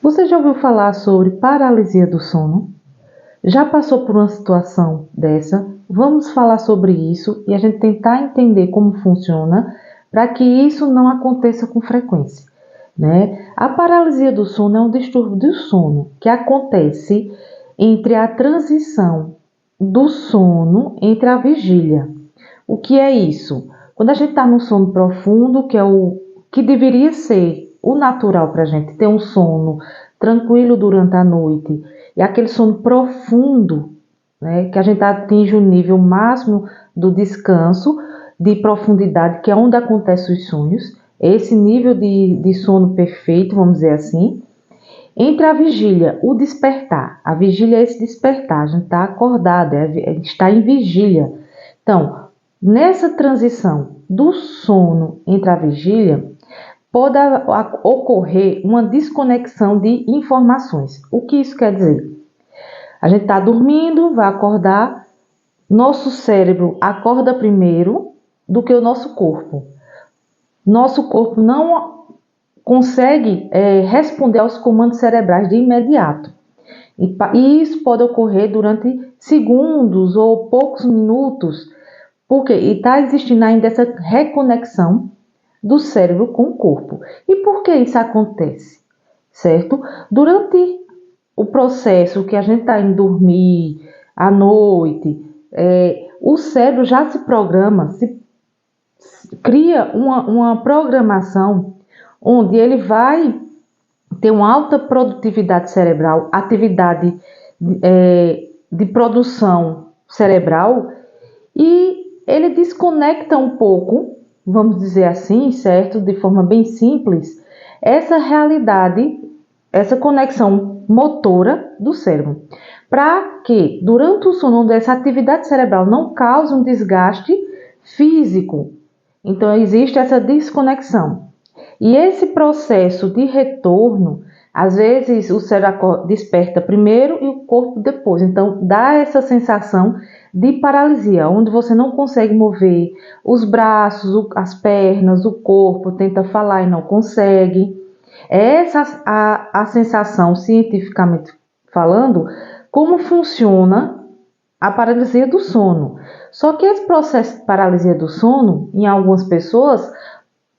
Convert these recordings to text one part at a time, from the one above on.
Você já ouviu falar sobre paralisia do sono? Já passou por uma situação dessa? Vamos falar sobre isso e a gente tentar entender como funciona para que isso não aconteça com frequência, né? A paralisia do sono é um distúrbio do sono que acontece entre a transição do sono entre a vigília. O que é isso? Quando a gente está no sono profundo, que é o que deveria ser o natural para a gente ter um sono tranquilo durante a noite, e aquele sono profundo, né, que a gente atinge o nível máximo do descanso, de profundidade, que é onde acontecem os sonhos, esse nível de sono perfeito, vamos dizer assim. Entre a vigília, o despertar. A vigília é esse despertar, a gente está acordado, a gente está em vigília. Então, nessa transição do sono entre a vigília, pode ocorrer uma desconexão de informações. O que isso quer dizer? A gente está dormindo, vai acordar, nosso cérebro acorda primeiro do que o nosso corpo. Nosso corpo não consegue responder aos comandos cerebrais de imediato. E isso pode ocorrer durante segundos ou poucos minutos, porque está existindo ainda essa reconexão do cérebro com o corpo. E por que isso acontece? Certo? Durante o processo que a gente está indo dormir à noite, o cérebro já se programa, cria uma programação onde ele vai ter uma alta produtividade cerebral, atividade de produção cerebral, e ele desconecta um pouco, vamos dizer assim, certo? De forma bem simples, essa realidade, essa conexão motora do cérebro. Para que, durante o sono, onde essa atividade cerebral não cause um desgaste físico. Então, existe essa desconexão. E esse processo de retorno, às vezes o cérebro desperta primeiro e o corpo depois. Então, dá essa sensação de paralisia, onde você não consegue mover os braços, as pernas, o corpo, tenta falar e não consegue. Essa a sensação, cientificamente falando, como funciona a paralisia do sono. Só que esse processo de paralisia do sono, em algumas pessoas,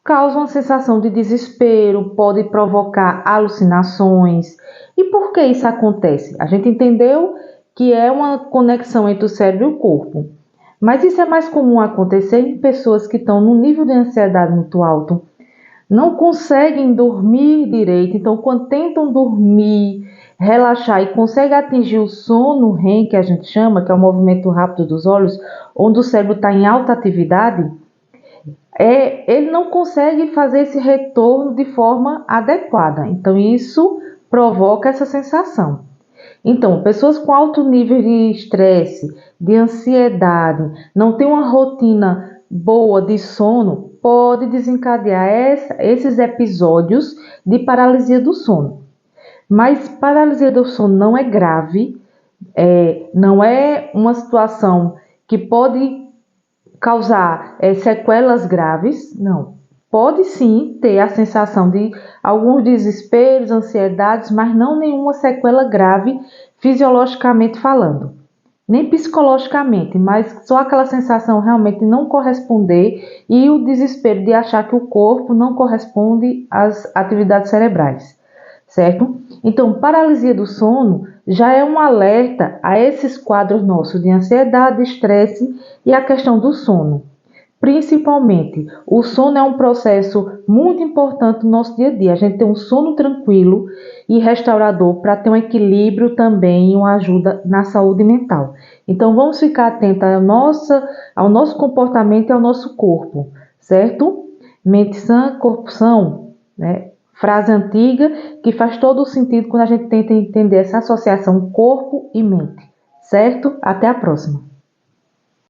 causa uma sensação de desespero, pode provocar alucinações. E por que isso acontece? A gente entendeu que é uma conexão entre o cérebro e o corpo. Mas isso é mais comum acontecer em pessoas que estão num nível de ansiedade muito alto, não conseguem dormir direito, então quando tentam dormir, relaxar e conseguem atingir o sono REM, que a gente chama, que é o movimento rápido dos olhos, onde o cérebro está em alta atividade, ele não consegue fazer esse retorno de forma adequada. Então isso provoca essa sensação. Então, pessoas com alto nível de estresse, de ansiedade, não tem uma rotina boa de sono, pode desencadear esses episódios de paralisia do sono. Mas paralisia do sono não é grave, não é uma situação que pode causar sequelas graves, não. Pode sim ter a sensação de alguns desesperos, ansiedades, mas não nenhuma sequela grave fisiologicamente falando, nem psicologicamente, mas só aquela sensação realmente não corresponder e o desespero de achar que o corpo não corresponde às atividades cerebrais, certo? Então, paralisia do sono já é um alerta a esses quadros nossos de ansiedade, estresse e a questão do sono. Principalmente, o sono é um processo muito importante no nosso dia a dia. A gente tem um sono tranquilo e restaurador para ter um equilíbrio também e uma ajuda na saúde mental. Então, vamos ficar atentos ao nosso comportamento e ao nosso corpo, certo? Mente sã, corpo são, né? Frase antiga que faz todo o sentido quando a gente tenta entender essa associação corpo e mente, certo? Até a próxima!